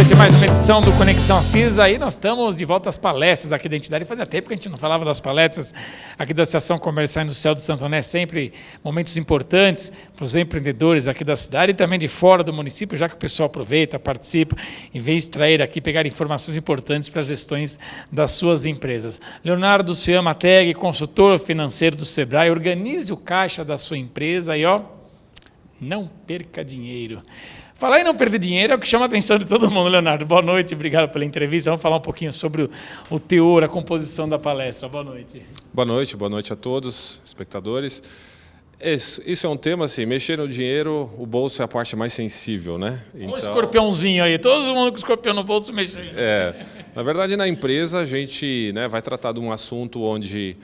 de mais uma edição do Conexão Assis. Aí nós estamos de volta às palestras aqui da entidade. Fazia tempo que a gente não falava das palestras aqui da Associação Comercial Industrial de Santo André, sempre momentos importantes para os empreendedores aqui da cidade e também de fora do município, já que o pessoal aproveita, participa, em vez de extrair aqui, pegar informações importantes para as gestões das suas empresas. Leonardo Ciama Teg, consultor financeiro do Sebrae, organize o caixa da sua empresa e não perca dinheiro. Falar em não perder dinheiro é o que chama a atenção de todo mundo, Leonardo. Boa noite, obrigado pela entrevista. Vamos falar um pouquinho sobre o teor, a composição da palestra. Boa noite. Boa noite a todos, espectadores. Isso é um tema, assim, mexer no dinheiro, o bolso é a parte mais sensível, né? Então, um escorpiãozinho aí, todo mundo com escorpião no bolso mexe. Na verdade, na empresa, a gente vai tratar de um assunto onde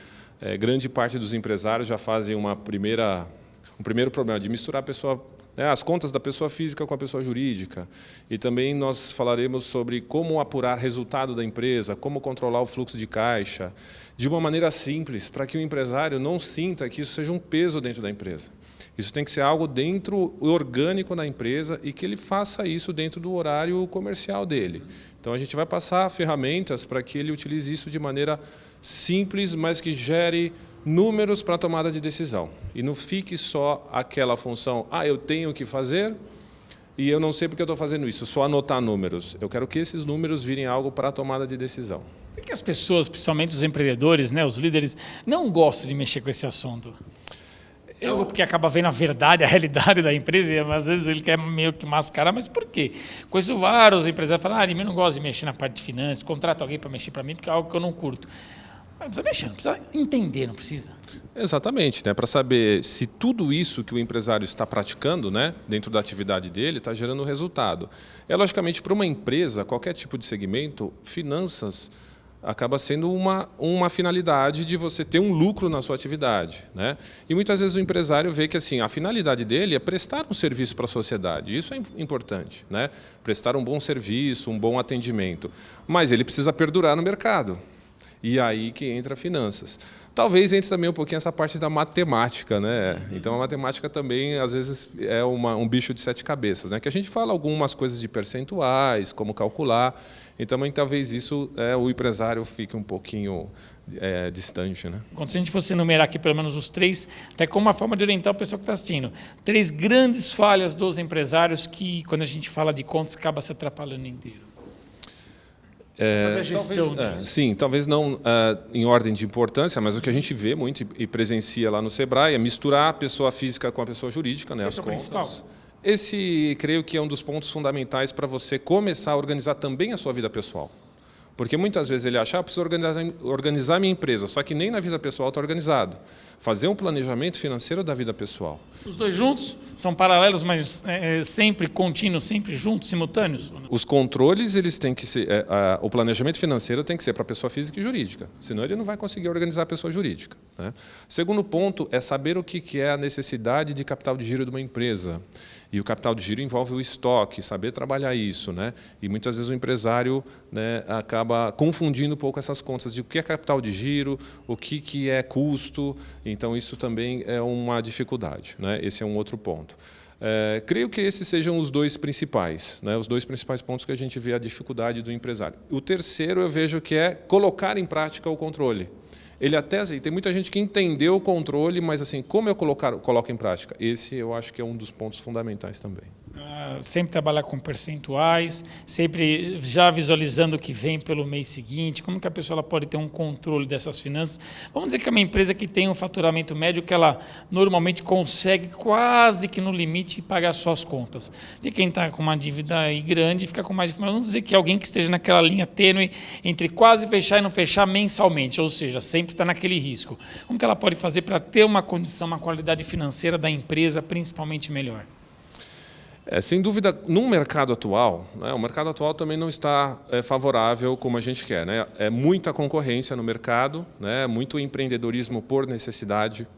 grande parte dos empresários já fazem um primeiro problema de misturar a pessoa, as contas da pessoa física com a pessoa jurídica. E também nós falaremos sobre como apurar resultado da empresa, como controlar o fluxo de caixa, de uma maneira simples, para que o empresário não sinta que isso seja um peso dentro da empresa. Isso tem que ser algo dentro orgânico da empresa e que ele faça isso dentro do horário comercial dele. Então, a gente vai passar ferramentas para que ele utilize isso de maneira simples, mas que gere números para a tomada de decisão. E não fique só aquela função, eu tenho que fazer e eu não sei porque eu estou fazendo isso, só anotar números. Eu quero que esses números virem algo para a tomada de decisão. Por que as pessoas, principalmente os empreendedores, os líderes, não gostam de mexer com esse assunto? Porque acaba vendo a verdade, a realidade da empresa, e às vezes ele quer meio que mascarar, mas por quê? Conheço vários empresários que falam, eu não gosto de mexer na parte de finanças, contrato alguém para mexer para mim, porque é algo que eu não curto. Não precisa mexer, não precisa entender, não precisa. Exatamente, para saber se tudo isso que o empresário está praticando dentro da atividade dele está gerando resultado. Logicamente, para uma empresa, qualquer tipo de segmento, finanças acaba sendo uma finalidade de você ter um lucro na sua atividade. E muitas vezes o empresário vê que a finalidade dele é prestar um serviço para a sociedade. Isso é importante, prestar um bom serviço, um bom atendimento. Mas ele precisa perdurar no mercado. E aí que entra finanças. Talvez entre também um pouquinho essa parte da matemática, Então a matemática também às vezes é um bicho de sete cabeças, Que a gente fala algumas coisas de percentuais, como calcular. Então talvez isso o empresário fique um pouquinho distante, Quando se a gente fosse enumerar aqui pelo menos os três, até como uma forma de orientar o pessoal que está assistindo, três grandes falhas dos empresários que quando a gente fala de contas acaba se atrapalhando inteiro. Talvez não em ordem de importância, mas o que a gente vê muito e presencia lá no Sebrae é misturar a pessoa física com a pessoa jurídica, as contas. Principal. Esse, creio que é um dos pontos fundamentais para você começar a organizar também a sua vida pessoal. Porque muitas vezes ele acha, preciso organizar minha empresa, só que nem na vida pessoal está organizado. Fazer um planejamento financeiro da vida pessoal. Os dois juntos? São paralelos, mas sempre contínuos, sempre juntos, simultâneos? Os controles, eles têm que ser... o planejamento financeiro tem que ser para a pessoa física e jurídica, senão ele não vai conseguir organizar a pessoa jurídica. Segundo ponto é saber o que é a necessidade de capital de giro de uma empresa. E o capital de giro envolve o estoque, saber trabalhar isso. E muitas vezes o empresário acaba confundindo um pouco essas contas de o que é capital de giro, o que é custo. Então, isso também é uma dificuldade. Esse é um outro ponto. Creio que esses sejam os dois principais, os dois principais pontos que a gente vê a dificuldade do empresário. O terceiro eu vejo que é colocar em prática o controle. Tem muita gente que entendeu o controle, mas como eu coloco em prática? Esse eu acho que é um dos pontos fundamentais também. Sempre trabalhar com percentuais, sempre já visualizando o que vem pelo mês seguinte, como que a pessoa pode ter um controle dessas finanças. Vamos dizer que é uma empresa que tem um faturamento médio que ela normalmente consegue quase que no limite pagar suas contas. E quem está com uma dívida aí grande fica com mais dificuldade. Vamos dizer que alguém que esteja naquela linha tênue entre quase fechar e não fechar mensalmente, ou seja, sempre está naquele risco. Como que ela pode fazer para ter uma condição, uma qualidade financeira da empresa principalmente melhor? Sem dúvida, no mercado atual, o mercado atual também não está favorável como a gente quer. É muita concorrência no mercado, muito empreendedorismo por necessidade.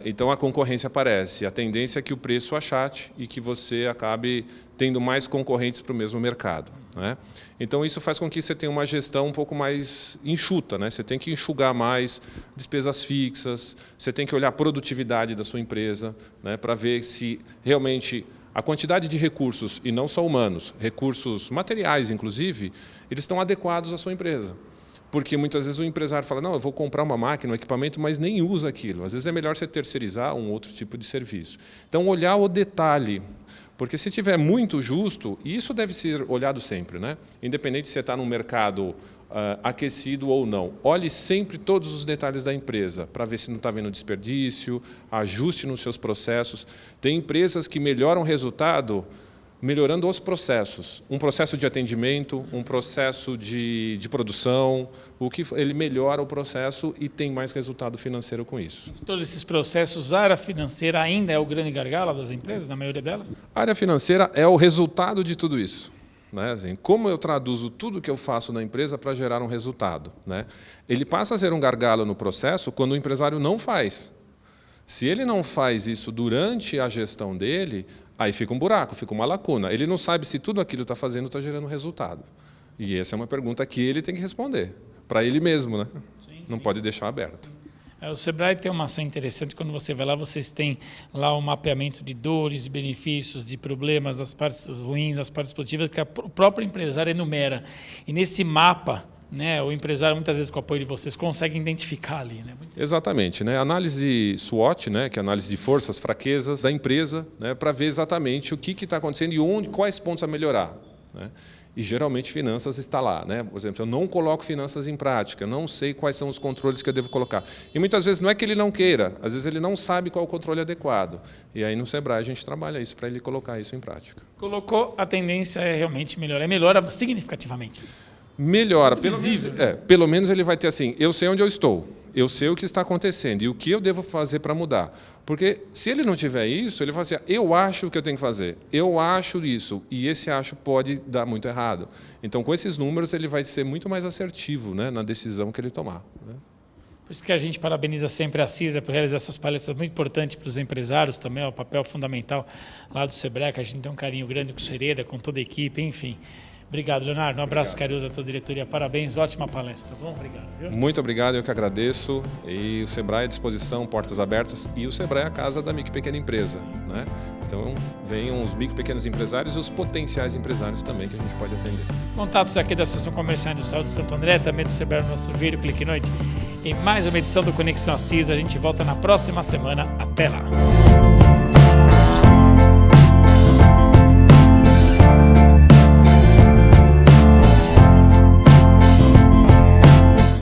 Então, a concorrência aparece. A tendência é que o preço achate e que você acabe tendo mais concorrentes para o mesmo mercado. Então, isso faz com que você tenha uma gestão um pouco mais enxuta. Você tem que enxugar mais despesas fixas, você tem que olhar a produtividade da sua empresa para ver se realmente a quantidade de recursos, e não só humanos, recursos materiais, inclusive, eles estão adequados à sua empresa. Porque muitas vezes o empresário fala, não, eu vou comprar uma máquina, um equipamento, mas nem usa aquilo. Às vezes é melhor você terceirizar um outro tipo de serviço. Então, olhar o detalhe. Porque se tiver muito justo, e isso deve ser olhado sempre, né? Independente se você está num mercado aquecido ou não. Olhe sempre todos os detalhes da empresa, para ver se não está havendo desperdício, ajuste nos seus processos. Tem empresas que melhoram o resultado melhorando os processos. Um processo de atendimento, um processo de produção, o que ele melhora o processo e tem mais resultado financeiro com isso. Todos esses processos, a área financeira ainda é o grande gargalo das empresas, na maioria delas? A área financeira é o resultado de tudo isso. Né? Assim, como eu traduzo tudo que eu faço na empresa para gerar um resultado? Né? Ele passa a ser um gargalo no processo quando o empresário não faz. Se ele não faz isso durante a gestão dele, aí fica um buraco, fica uma lacuna. Ele não sabe se tudo aquilo está fazendo está gerando resultado. E essa é uma pergunta que ele tem que responder, para ele mesmo. Né? Sim, não pode deixar aberto. O Sebrae tem uma ação interessante, quando você vai lá, vocês têm lá um mapeamento de dores e benefícios, de problemas, das partes ruins, das partes positivas, que o próprio empresário enumera. E nesse mapa, né, o empresário, muitas vezes com o apoio de vocês, consegue identificar ali. Né? Exatamente. Né? Análise SWOT, né, que é a análise de forças, fraquezas da empresa, né, para ver exatamente o que está acontecendo e quais pontos a melhorar. Né? E, geralmente, finanças está lá. Né? Por exemplo, eu não coloco finanças em prática, eu não sei quais são os controles que eu devo colocar. E, muitas vezes, não é que ele não queira, às vezes ele não sabe qual é o controle adequado. E aí, no Sebrae, a gente trabalha isso para ele colocar isso em prática. Colocou, a tendência é realmente melhorar. Melhora significativamente. Melhora. Pelo menos ele vai ter assim, eu sei onde eu estou, eu sei o que está acontecendo e o que eu devo fazer para mudar. Porque se ele não tiver isso, ele fala assim, eu acho o que eu tenho que fazer, eu acho isso, e esse acho pode dar muito errado. Então, com esses números, ele vai ser muito mais assertivo, né, na decisão que ele tomar. Né? Por isso que a gente parabeniza sempre a CISA por realizar essas palestras muito importantes para os empresários também, é o papel fundamental lá do Sebrae, que a gente tem um carinho grande com o Sereda, com toda a equipe, enfim. Obrigado, Leonardo. Um abraço carinhoso a toda a diretoria. Parabéns, ótima palestra. Tá bom? Obrigado. Viu? Muito obrigado, eu que agradeço. E o Sebrae à disposição, portas abertas. E o Sebrae é a casa da micro e pequena empresa. Né? Então, venham os micro e pequenos empresários e os potenciais empresários também que a gente pode atender. Contatos aqui da Associação Comercial Industrial de Santo André, também do Sebrae no nosso vídeo, Clique Noite. Em mais uma edição do Conexão Assis. A gente volta na próxima semana. Até lá.